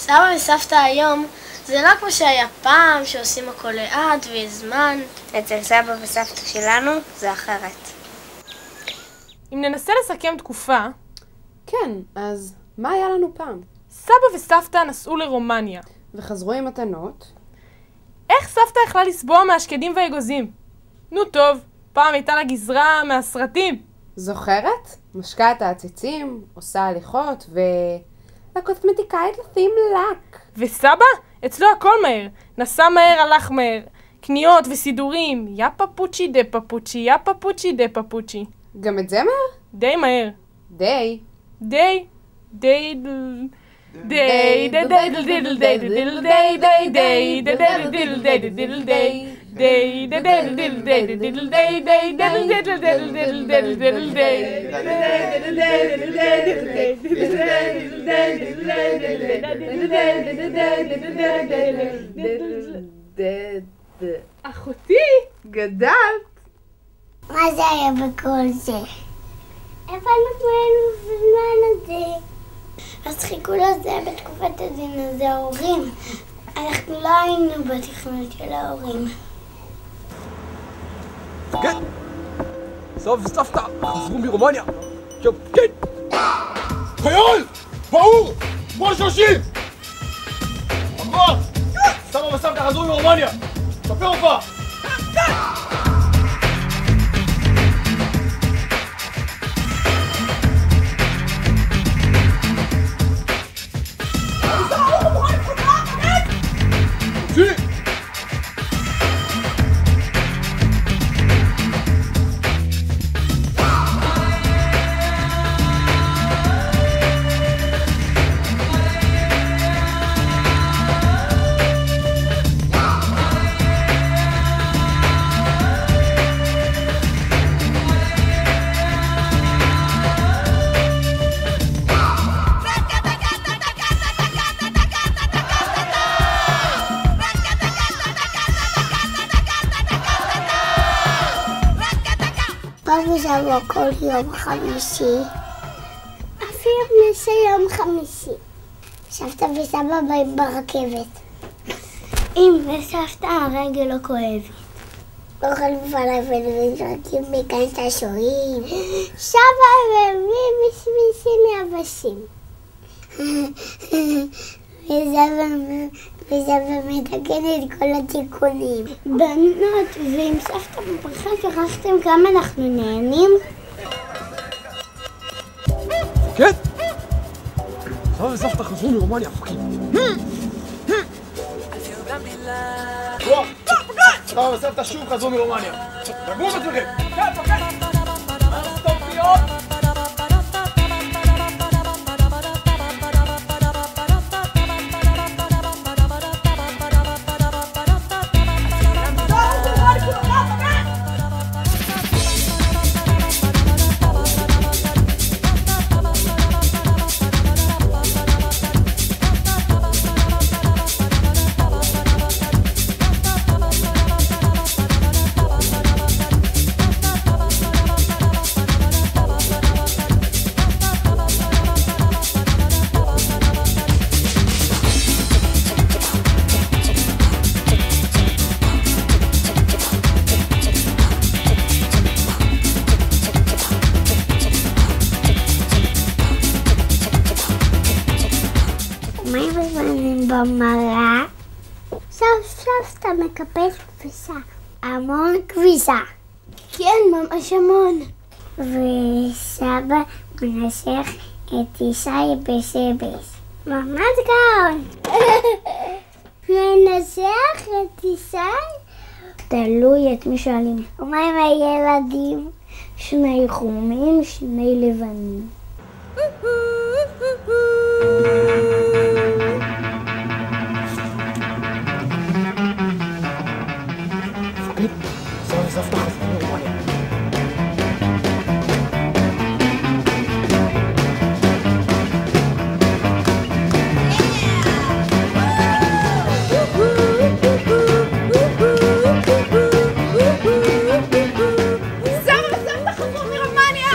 סבא וסבתא היום זה לא כמו שהיה פעם, שעושים הכל לאט ויש זמן. אצל סבא וסבתא שלנו זה אחרת. אם ננסה לסכם תקופה... כן, אז מה היה לנו פעם? סבא וסבתא נסעו לרומניה. וחזרו עם מתנות? איך סבתא יכלה לסבוע מהשקדים והאגוזים? נו טוב, פעם הייתה לה גזרה מהסרטים. זוכרת? משקה את העציצים, עושה הליכות לקוסמטיקאית לשים לק. וסבא? אצלו הכל מהר. נסע מהר, הלך מהר. קניות וסידורים. יא פפוצ'י דה פפוצ'י, יא פפוצ'י דה פפוצ'י. גם את זה מהר? די מהר. די. די. די. די. די. די. די. די. די. די. די. די. די. Day day day day day day day. אחותי, גדלת. מה זה היה בכל זה? איפה אנחנו היינו בזמן הזה? אז חיכו לזה בתקופת הדינוזאורים. אנחנו לא היינו בתכנון של ההורים. כן, סבא וסבתא חזרו מרומניה. עכשיו, כן. חייל! ברור! כמו 30! נכון! סבא וסבתא חזרו מרומניה. ספר הופעה! ושבוע כל יום חמישי, אפילו נעשה יום חמישי. סבתא וסבא באים ברכבת. אם לסבתא הרגל לא כואבת. אוכל פלאפל וזרקים בגן שעשועים. סבא מביא מסמיסים יבשים. וסבא מתקן את כל התיקונים. בנות, ועם סבתא בברכה שכחתם כמה אנחנו נהנים? כן? סבא וסבתא חזרו מרומניה, חוקים. סבא וסבתא שוב חזרו מרומניה. דגמו בצלכם. במראה, סבתא מקפלת כביסה, המון כביסה. כן, ממש המון. וסבא מנסח את ישי בסבס. ממש גאון. מנסח את ישי? תלוי את מי שואלים. ומה עם הילדים? 2 חומים, 2 לבנים. סבתא חזרו מרומניה. סבא וסבתא חזרו מרומניה!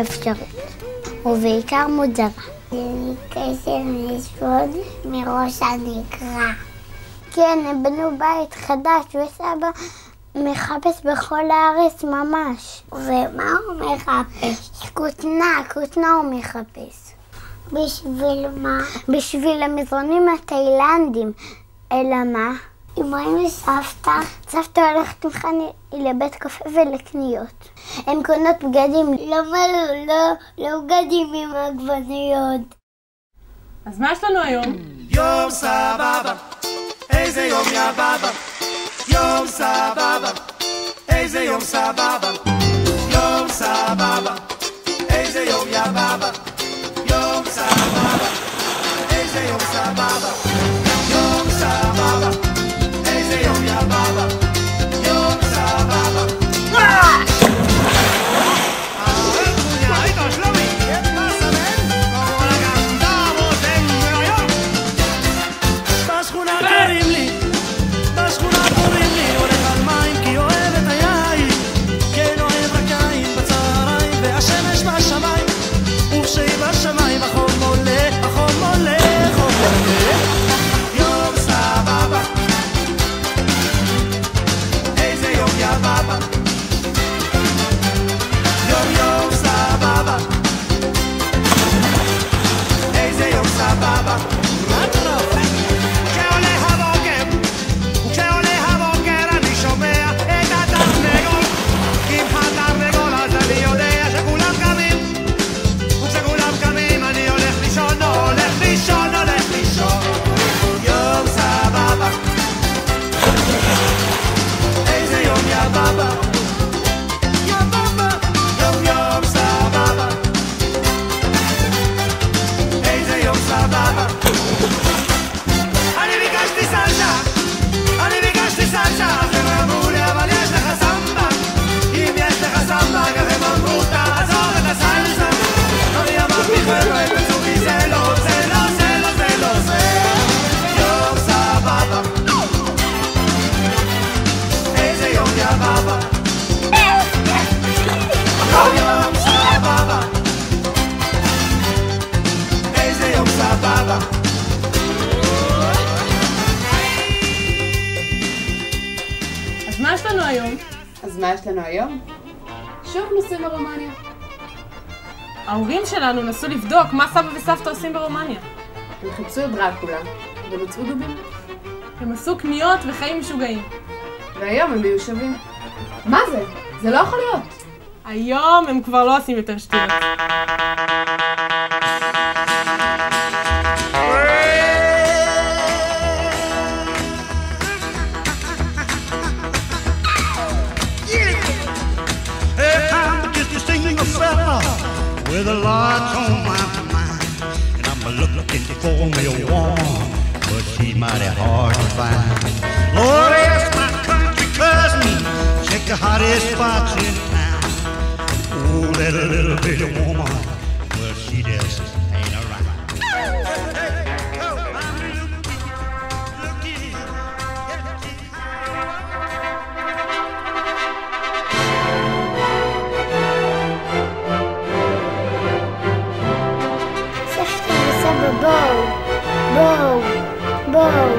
אפשרית, ובעיקר מוזרה. אני קשר יסוד מראש הנקרה. כן, הם בנו בית חדש וסבא מחפש בכל הארץ ממש. ומה הוא מחפש? כותנה הוא מחפש. בשביל מה? בשביל המזרונים התאילנדים. אלא מה? אמרים לסבתא, סבתא הולכת ממך לבית קפה ולקניות. הן קונות בגדים. למה לא בגדים עם עגבניות? אז מה יש לנו היום? יום סבבה, איזה יום יא בבא. יום סבבה, איזה יום סבבה. יום סבבה, איזה יום יא בבא. יום סבבה, איזה יום סבבה. יום סבבה, איזה yom ya baba, yom sababa. Ahora cuñadito Shlomi, ¿qué pasa, ven? Como la cantamos en Nueva York. בשכונה קוראים לי, הולך על מים כי אוהב את היין. כן אוהב רק יין בצהריים, והשמש בשמיים, וכשהיא בשמיים החום עולה, החום עולה, החום עולה. יום סבבה, יא בבא, יום יום סבבה, איזה יום סבבה. כשעולה הבוקר אני שומע את התרנגול, עם התרנגול אז אני יודע שכולם קמים, וכשכולם קמים אני הולך לישון, הולך לישון, הולך לישון. יום סבבה, איזה יום יא בבא, יא בבא, יום יום סבבה, איזה יום סבבה. אני ביקשתי סלסה, אז הם אמרו לי אבל יש לך סמבה. אם יש לך סמבה גם הם אמרו תעזור את הסלסה. אני אמרתי חבר'ה בצורי זה לא, זה לא, זה לא, זה לא, זה יום סבבה, איזה יום יא בבא. יום יום סבבה, איזה יום סבבה. אז מה יש לנו היום? שוב נוסעים לרומניה. ההורים שלנו נסו לבדוק מה סבא וסבתא עושים ברומניה. הם חיפשו את דרקולה ומצאו דובים. הם עשו קניות וחיים משוגעים. והיום הם מיושבים. מה זה? זה לא יכול להיות. היום הם כבר לא עושים יותר שטויות. With a lot on my mind, and I'm looking for me a woman, but she's mighty hard to find. Lord, ask my country cousin, check the hottest spots in town. Oh, that little bitty woman, well, she just ain't around. סבתא וסבא בואו,